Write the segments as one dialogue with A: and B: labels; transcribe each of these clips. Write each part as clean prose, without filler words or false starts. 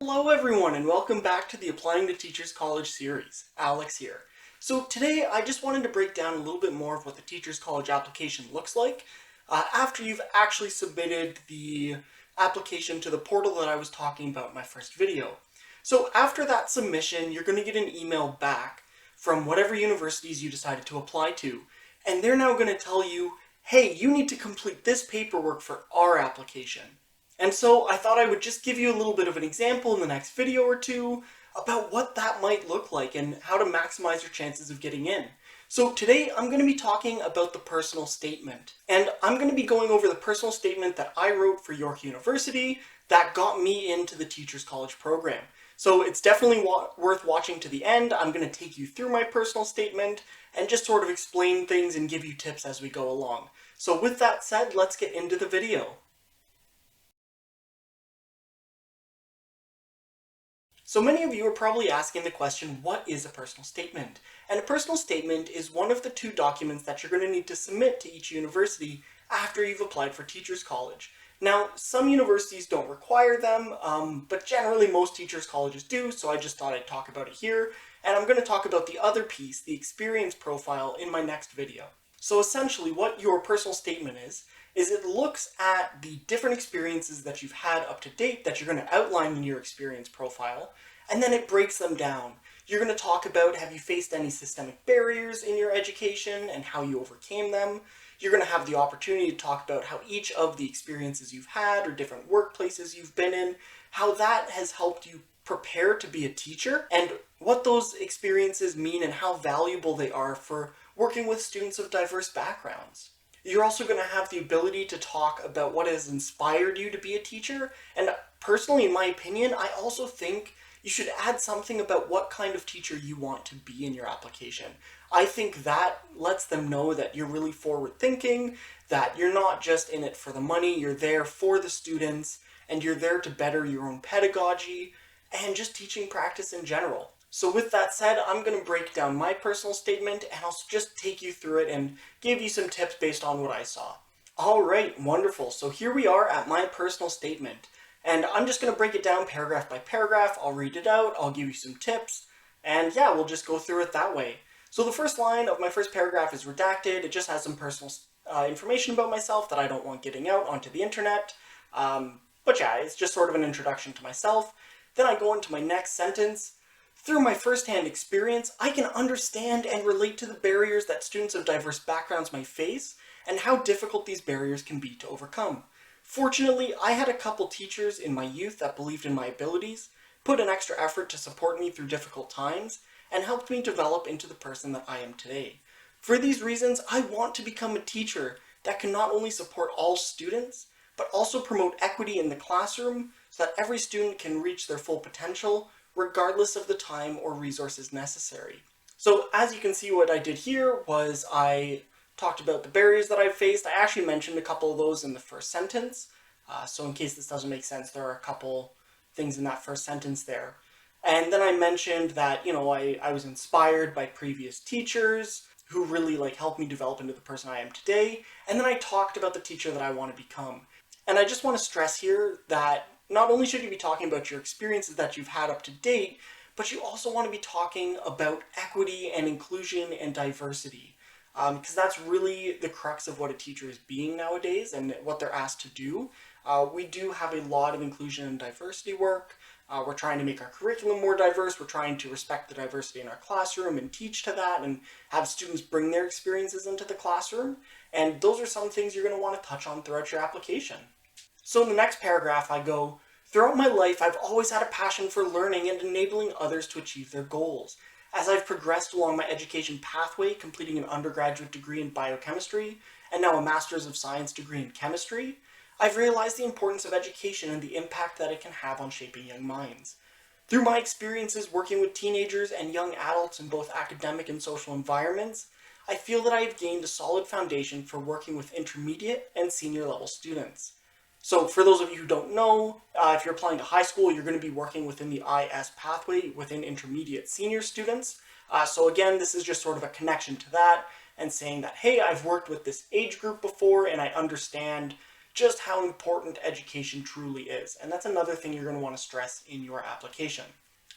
A: Hello everyone and welcome back to the Applying to Teachers College series. Alex here. So today I just wanted to break down a little bit more of what the Teachers College application looks like after you've actually submitted the application to the portal that I was talking about in my first video. So after that submission, you're going to get an email back from whatever universities you decided to apply to, and they're now going to tell you, hey, you need to complete this paperwork for our application. And so I thought I would just give you a little bit of an example in the next video or two about what that might look like and how to maximize your chances of getting in. So today I'm going to be talking about the personal statement. And I'm going to be going over the personal statement that I wrote for York University that got me into the Teachers College program. So it's definitely worth watching to the end. I'm going to take you through my personal statement and just sort of explain things and give you tips as we go along. So with that said, let's get into the video. So many of you are probably asking the question, what is a personal statement? And a personal statement is one of the two documents that you're going to need to submit to each university after you've applied for Teachers College. Now, some universities don't require them, but generally most Teachers Colleges do, so I just thought I'd talk about it here. And I'm going to talk about the other piece, the experience profile, in my next video. So essentially what your personal statement is it looks at the different experiences that you've had up to date that you're going to outline in your experience profile, and then it breaks them down. You're going to talk about, have you faced any systemic barriers in your education and how you overcame them. You're going to have the opportunity to talk about how each of the experiences you've had or different workplaces you've been in, how that has helped you prepare to be a teacher, and what those experiences mean and how valuable they are for working with students of diverse backgrounds. You're also going to have the ability to talk about what has inspired you to be a teacher, and personally, in my opinion, I also think you should add something about what kind of teacher you want to be in your application. I think that lets them know that you're really forward-thinking, that you're not just in it for the money, you're there for the students, and you're there to better your own pedagogy, and just teaching practice in general. So with that said, I'm going to break down my personal statement and I'll just take you through it and give you some tips based on what I saw. Alright, wonderful. So here we are at my personal statement. And I'm just going to break it down paragraph by paragraph. I'll read it out, I'll give you some tips, and yeah, we'll just go through it that way. So the first line of my first paragraph is redacted. It just has some personal information about myself that I don't want getting out onto the internet. But yeah, it's just sort of an introduction to myself. Then I go into my next sentence. Through my first-hand experience, I can understand and relate to the barriers that students of diverse backgrounds might face and how difficult these barriers can be to overcome. Fortunately, I had a couple teachers in my youth that believed in my abilities, put an extra effort to support me through difficult times, and helped me develop into the person that I am today. For these reasons, I want to become a teacher that can not only support all students, but also promote equity in the classroom so that every student can reach their full potential regardless of the time or resources necessary. So as you can see, what I did here was I talked about the barriers that I've faced. I actually mentioned a couple of those in the first sentence. So in case this doesn't make sense, there are a couple things in that first sentence there. And then I mentioned that, I was inspired by previous teachers who really helped me develop into the person I am today. And then I talked about the teacher that I want to become. And I just want to stress here that not only should you be talking about your experiences that you've had up to date, but you also want to be talking about equity and inclusion and diversity. Because that's really the crux of what a teacher is being nowadays and what they're asked to do. We do have a lot of inclusion and diversity work. We're trying to make our curriculum more diverse. We're trying to respect the diversity in our classroom and teach to that and have students bring their experiences into the classroom. And those are some things you're going to want to touch on throughout your application. So in the next paragraph I go, throughout my life I've always had a passion for learning and enabling others to achieve their goals. As I've progressed along my education pathway, completing an undergraduate degree in biochemistry and now a Master's of Science degree in chemistry, I've realized the importance of education and the impact that it can have on shaping young minds. Through my experiences working with teenagers and young adults in both academic and social environments, I feel that I have gained a solid foundation for working with intermediate and senior level students. So for those of you who don't know, if you're applying to high school, you're going to be working within the IS pathway within intermediate senior students. So again, this is just sort of a connection to that and saying that, hey, I've worked with this age group before and I understand, just how important education truly is. And that's another thing you're going to want to stress in your application.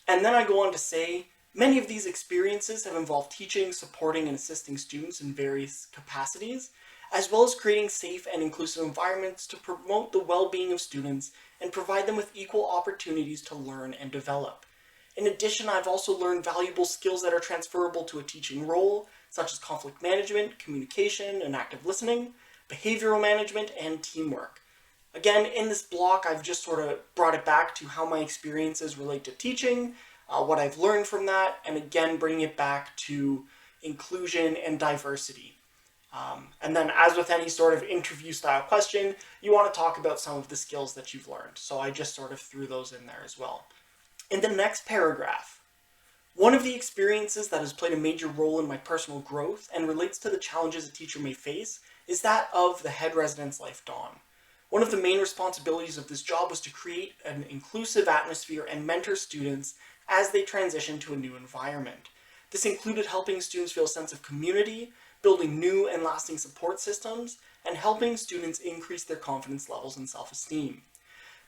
A: And then I go on to say, many of these experiences have involved teaching, supporting, and assisting students in various capacities, as well as creating safe and inclusive environments to promote the well-being of students and provide them with equal opportunities to learn and develop. In addition, I've also learned valuable skills that are transferable to a teaching role, such as conflict management, communication, and active listening, behavioral management, and teamwork. Again, in this block, I've just sort of brought it back to how my experiences relate to teaching, what I've learned from that, and again, bringing it back to inclusion and diversity. And then, as with any sort of interview style question, you want to talk about some of the skills that you've learned. So I just sort of threw those in there as well. In the next paragraph, one of the experiences that has played a major role in my personal growth and relates to the challenges a teacher may face is that of the head residence life dawn. One of the main responsibilities of this job was to create an inclusive atmosphere and mentor students as they transition to a new environment. This included helping students feel a sense of community, building new and lasting support systems, and helping students increase their confidence levels and self-esteem.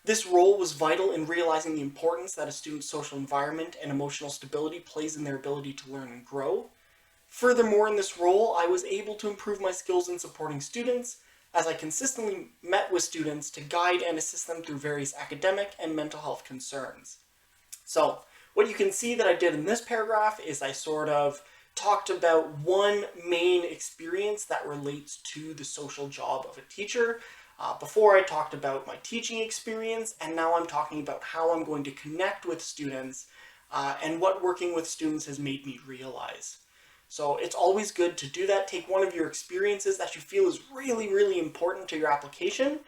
A: This role was vital in realizing the importance that a student's social environment and emotional stability plays in their ability to learn and grow. Furthermore, in this role, I was able to improve my skills in supporting students, as I consistently met with students to guide and assist them through various academic and mental health concerns. So, what you can see that I did in this paragraph is I sort of talked about one main experience that relates to the social job of a teacher. Before I talked about my teaching experience, and now I'm talking about how I'm going to connect with students and what working with students has made me realize. So it's always good to do that. Take one of your experiences that you feel is really, really important to your application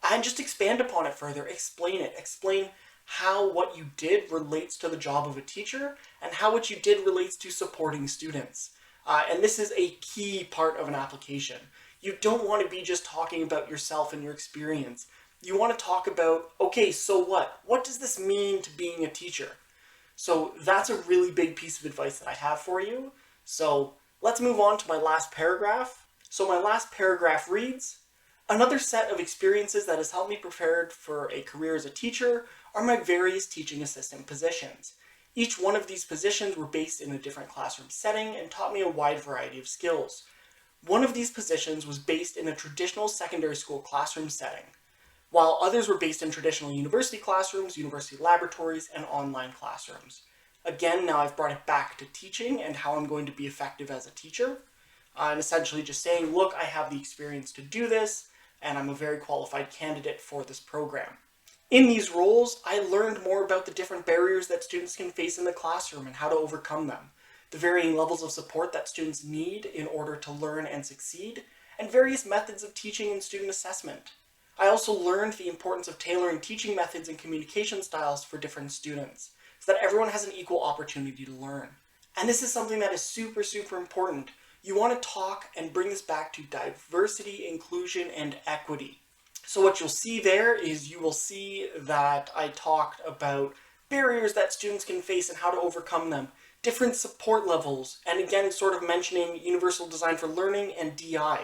A: and just expand upon it further. Explain it. Explain how what you did relates to the job of a teacher and how what you did relates to supporting students. And this is a key part of an application. You don't want to be just talking about yourself and your experience. You want to talk about, okay, so what? What does this mean to being a teacher? So that's a really big piece of advice that I have for you. So let's move on to my last paragraph. So my last paragraph reads, another set of experiences that has helped me prepare for a career as a teacher are my various teaching assistant positions. Each one of these positions were based in a different classroom setting and taught me a wide variety of skills. One of these positions was based in a traditional secondary school classroom setting, while others were based in traditional university classrooms, university laboratories, and online classrooms. Again, now I've brought it back to teaching and how I'm going to be effective as a teacher. And essentially just saying, look, I have the experience to do this, and I'm a very qualified candidate for this program. In these roles, I learned more about the different barriers that students can face in the classroom and how to overcome them, the varying levels of support that students need in order to learn and succeed, and various methods of teaching and student assessment. I also learned the importance of tailoring teaching methods and communication styles for different students, so that everyone has an equal opportunity to learn. And this is something that is super, super important. You want to talk and bring this back to diversity, inclusion, and equity. So what you'll see there is you will see that I talked about barriers that students can face and how to overcome them, different support levels, and again sort of mentioning Universal Design for Learning and DI,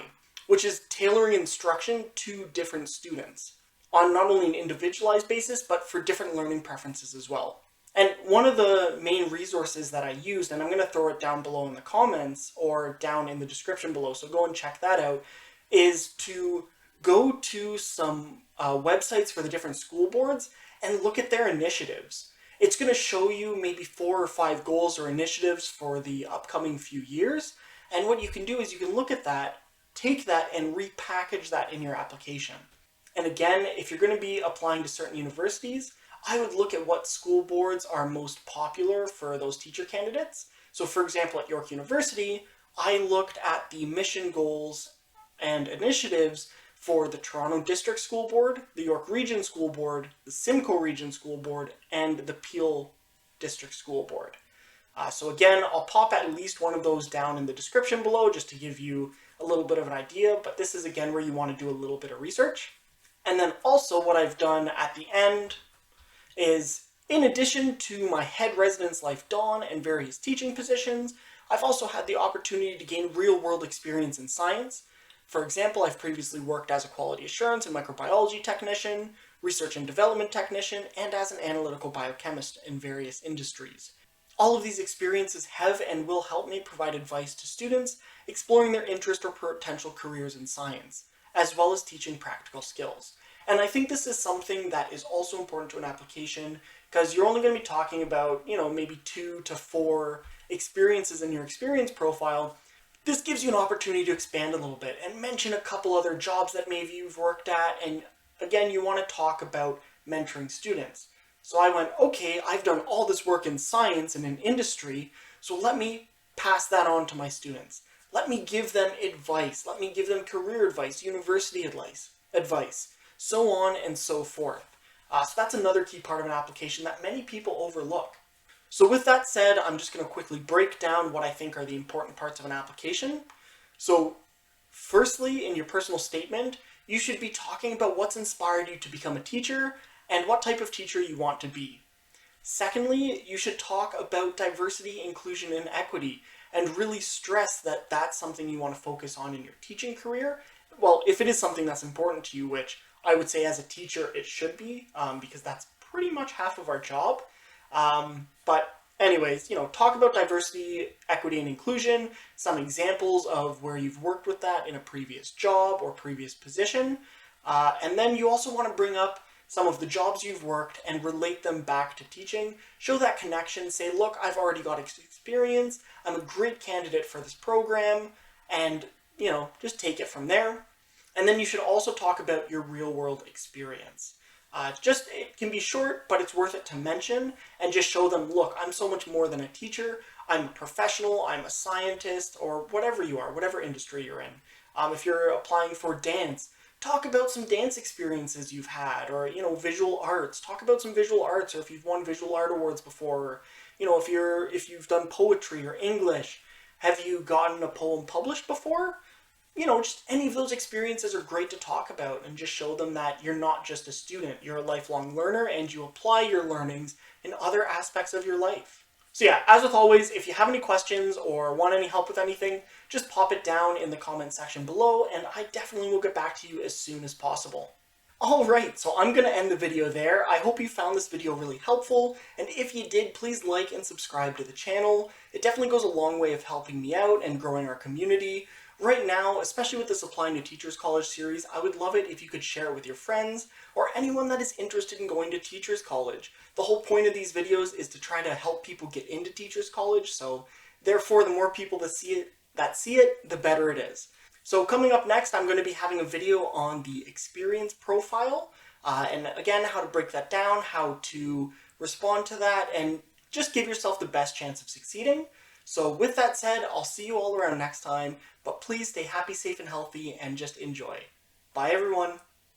A: which is tailoring instruction to different students on not only an individualized basis, but for different learning preferences as well. And one of the main resources that I used, and I'm going to throw it down below in the comments or down in the description below, so go and check that out, is to go to some websites for the different school boards and look at their initiatives. It's going to show you maybe 4 or 5 goals or initiatives for the upcoming few years. And what you can do is you can look at that, take that, and repackage that in your application. And again, if you're going to be applying to certain universities, I would look at what school boards are most popular for those teacher candidates. So for example, at York University, I looked at the mission goals and initiatives for the Toronto District School Board, the York Region School Board, the Simcoe Region School Board, and the Peel District School Board. So again, I'll pop at least one of those down in the description below just to give you a little bit of an idea, but this is again where you want to do a little bit of research. And then also what I've done at the end is, in addition to my head residence life dawn and various teaching positions, I've also had the opportunity to gain real-world experience in science. For example, I've previously worked as a quality assurance and microbiology technician, research and development technician, and as an analytical biochemist in various industries. All of these experiences have and will help me provide advice to students exploring their interest or potential careers in science, as well as teaching practical skills. And I think this is something that is also important to an application because you're only going to be talking about, maybe 2 to 4 experiences in your experience profile. This gives you an opportunity to expand a little bit and mention a couple other jobs that maybe you've worked at, and again, you want to talk about mentoring students. So I went, okay, I've done all this work in science and in industry, so let me pass that on to my students. Let me give them advice. Let me give them career advice, university advice, so on and so forth. So that's another key part of an application that many people overlook. So with that said, I'm just going to quickly break down what I think are the important parts of an application. So firstly, in your personal statement, you should be talking about what's inspired you to become a teacher and what type of teacher you want to be. Secondly, you should talk about diversity, inclusion, and equity, and really stress that that's something you want to focus on in your teaching career. Well, if it is something that's important to you, which I would say as a teacher it should be, because that's pretty much half of our job. But anyways, talk about diversity, equity, and inclusion, some examples of where you've worked with that in a previous job or previous position. And then you also want to bring up some of the jobs you've worked and relate them back to teaching. Show that connection, say, look, I've already got experience, I'm a great candidate for this program, and, just take it from there. And then you should also talk about your real-world experience. It can be short, but it's worth it to mention, and just show them, look, I'm so much more than a teacher. I'm a professional, I'm a scientist, or whatever you are, whatever industry you're in. If you're applying for dance, talk about some dance experiences you've had, or, visual arts. Talk about some visual arts, or if you've won visual art awards before, or, if you've done poetry or English. Have you gotten a poem published before? Just any of those experiences are great to talk about, and just show them that you're not just a student, you're a lifelong learner, and you apply your learnings in other aspects of your life. So yeah, as with always, if you have any questions or want any help with anything, just pop it down in the comment section below, and I definitely will get back to you as soon as possible. Alright, so I'm going to end the video there. I hope you found this video really helpful, and if you did, please like and subscribe to the channel. It definitely goes a long way of helping me out and growing our community. Right now, especially with this Applying to Teachers College series, I would love it if you could share it with your friends or anyone that is interested in going to Teachers College. The whole point of these videos is to try to help people get into Teachers College, so therefore the more people that see it, the better it is. So coming up next, I'm going to be having a video on the experience profile, and again, how to break that down, how to respond to that, and just give yourself the best chance of succeeding. So with that said, I'll see you all around next time, but please stay happy, safe, and healthy, and just enjoy. Bye everyone!